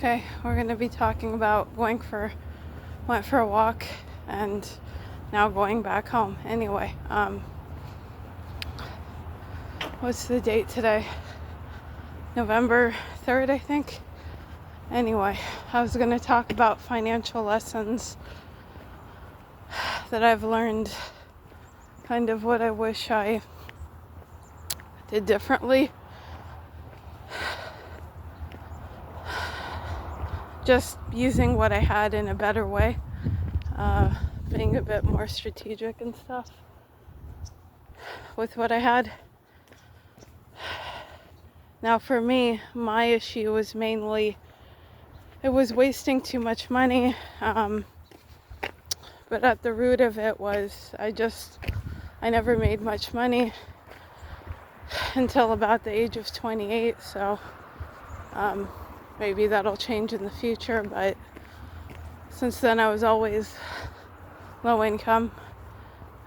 Okay, we're going to be talking about went for a walk and now going back home. Anyway, what's the date today? November 3rd, I think. Anyway, I was going to talk about financial lessons that I've learned, kind of what I wish I did differently. Just using what I had in a better way, being a bit more strategic and stuff with what I had. Now for me, my issue was mainly, it was wasting too much money, but at the root of it was I never made much money until about the age of 28, so maybe that'll change in the future, but since then I was always low income,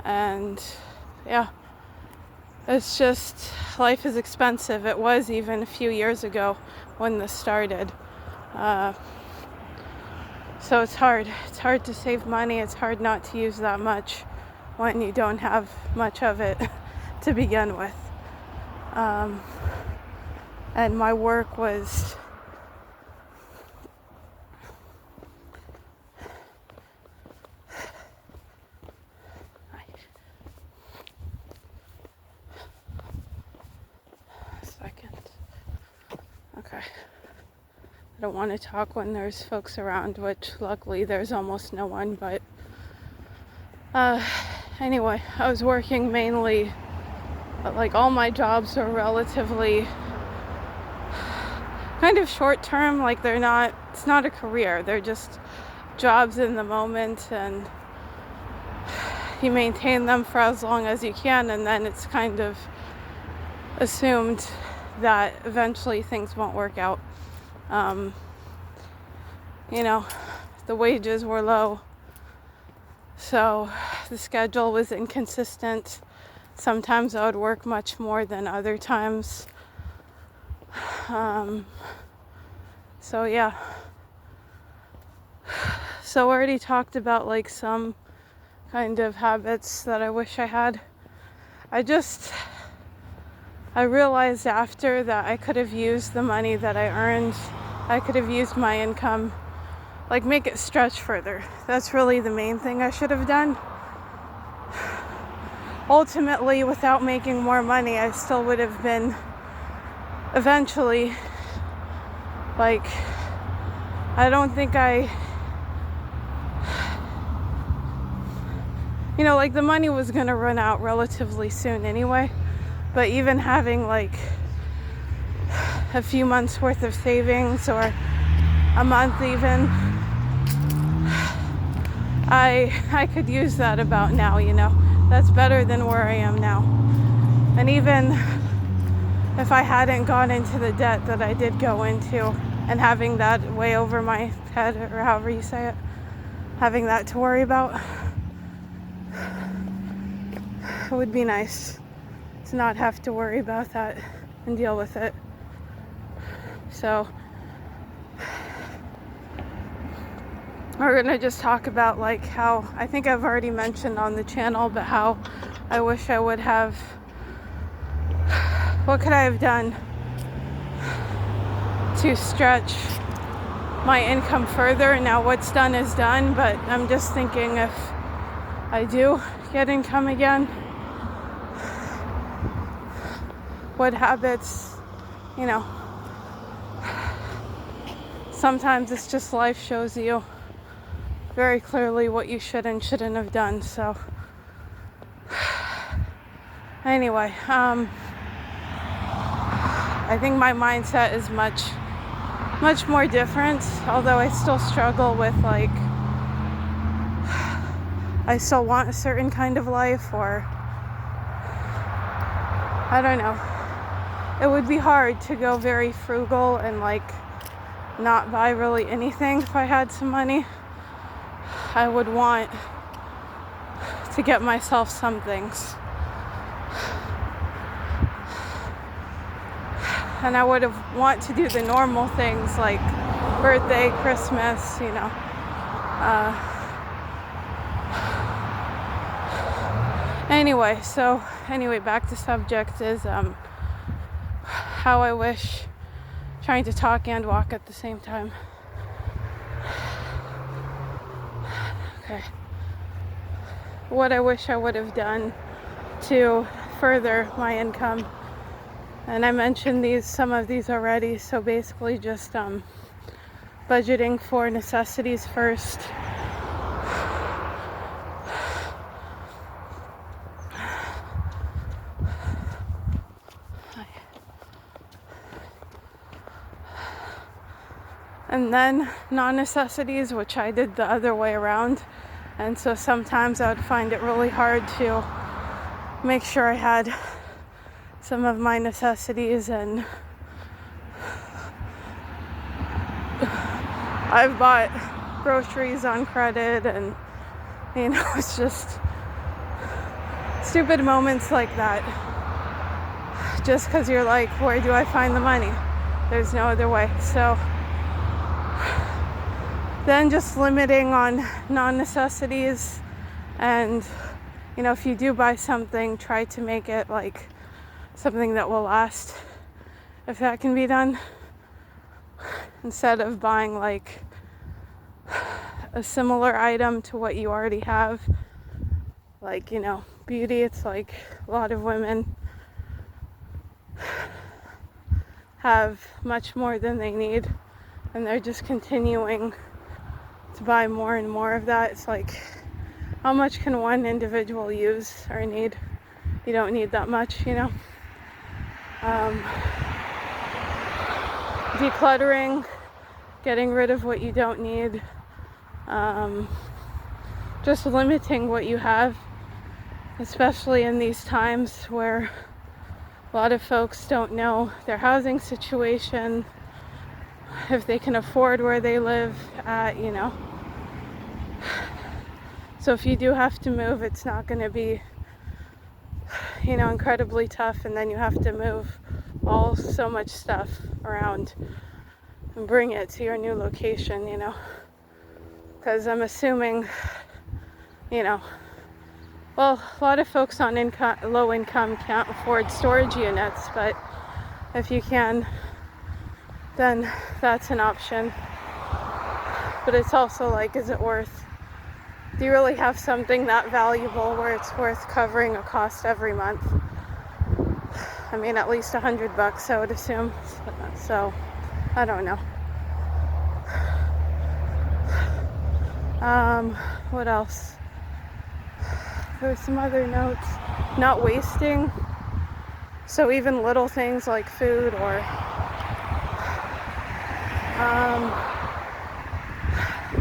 and yeah, it's just, life is expensive. It was even a few years ago when this started. So it's hard to save money. It's hard not to use that much when you don't have much of it to begin with. And my work was okay. I don't want to talk when there's folks around, which luckily there's almost no one, but anyway, I was working mainly, like all my jobs are relatively kind of short term, like it's not a career, they're just jobs in the moment, and you maintain them for as long as you can, and then it's kind of assumed that eventually things won't work out. The wages were low, so the schedule was inconsistent. Sometimes I would work much more than other times. So yeah. So I already talked about like some kind of habits that I wish I had. I realized after that I could have used the money that I earned. I could have used my income, like make it stretch further. That's really the main thing I should have done. Ultimately, without making more money, I still would have been eventually, like, I don't think like the money was gonna run out relatively soon anyway. But even having like a few months worth of savings, or a month even, I could use that about now, That's better than where I am now. And even if I hadn't gone into the debt that I did go into, and having that way over my head, or however you say it, having that to worry about, it would be nice to not have to worry about that and deal with it. So we're gonna just talk about like how, I think I've already mentioned on the channel, but how I wish I would have, what could I have done to stretch my income further. Now what's done is done, but I'm just thinking, if I do get income again, what habits, sometimes it's just life shows you very clearly what you should and shouldn't have done. So anyway, I think my mindset is much more different, although I still struggle with, like, I still want a certain kind of life, or I don't know. It would be hard to go very frugal and like not buy really anything if I had some money. I would want to get myself some things. And I would have want to do the normal things like birthday, Christmas, you know. Anyway, back to subject is how I wish, trying to talk and walk at the same time. Okay. What I wish I would have done to further my income. And I mentioned some of these already. So basically just budgeting for necessities first. And then non-necessities, which I did the other way around. And so sometimes I would find it really hard to make sure I had some of my necessities, and I've bought groceries on credit, and you know, it's just stupid moments like that. Just because you're like, where do I find the money? There's no other way. So then just limiting on non-necessities, and you know, if you do buy something, try to make it like something that will last, if that can be done, instead of buying like a similar item to what you already have. Like, you know, beauty, it's like a lot of women have much more than they need, and they're just continuing to buy more and more of that. It's like, how much can one individual use or need? You don't need that much, you know. Decluttering, getting rid of what you don't need, just limiting what you have, especially in these times where a lot of folks don't know their housing situation, if they can afford where they live at, you know. So if you do have to move, it's not going to be, you know, incredibly tough, and then you have to move so much stuff around and bring it to your new location, you know. Because I'm assuming, you know, well, a lot of folks on low income can't afford storage units, but if you can, then that's an option. But it's also like, is it worth, do you really have something that valuable where it's worth covering a cost every month? I mean, at least $100, I would assume. So, I don't know. What else? There's some other notes. Not wasting. So even little things like food, or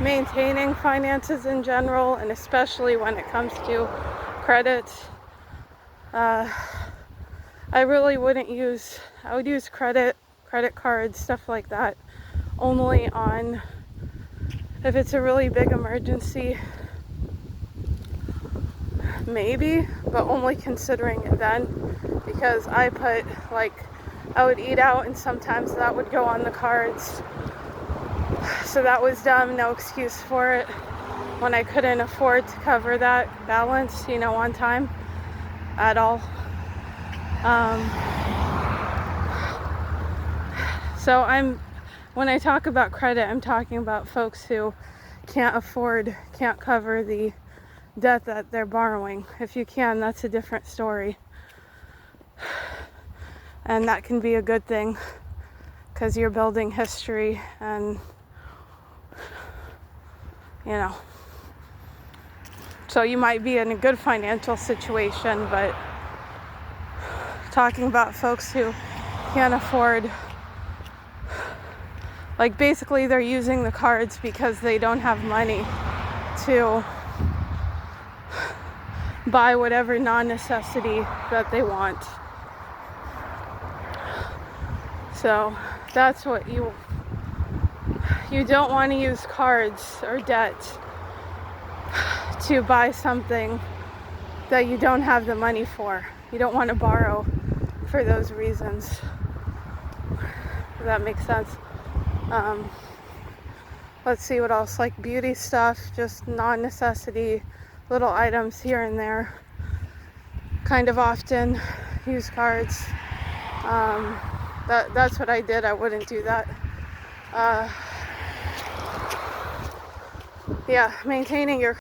maintaining finances in general, and especially when it comes to credit. I really wouldn't use, I would use credit cards, stuff like that, only on, if it's a really big emergency, maybe, but only considering it then, because I would eat out, and sometimes that would go on the cards. So that was dumb, no excuse for it, when I couldn't afford to cover that balance, you know, on time at all. So when I talk about credit, I'm talking about folks who can't cover the debt that they're borrowing. If you can, that's a different story. And that can be a good thing, because you're building history, and you know, so you might be in a good financial situation, but talking about folks who can't afford, like basically they're using the cards because they don't have money to buy whatever non-necessity that they want. So that's what you don't want to use cards or debt to buy something that you don't have the money for. You don't want to borrow for those reasons. if that makes sense. Let's see what else, like beauty stuff, just non-necessity little items here and there. Kind of often, used cards. That's what I did. I wouldn't do that. Yeah, maintaining your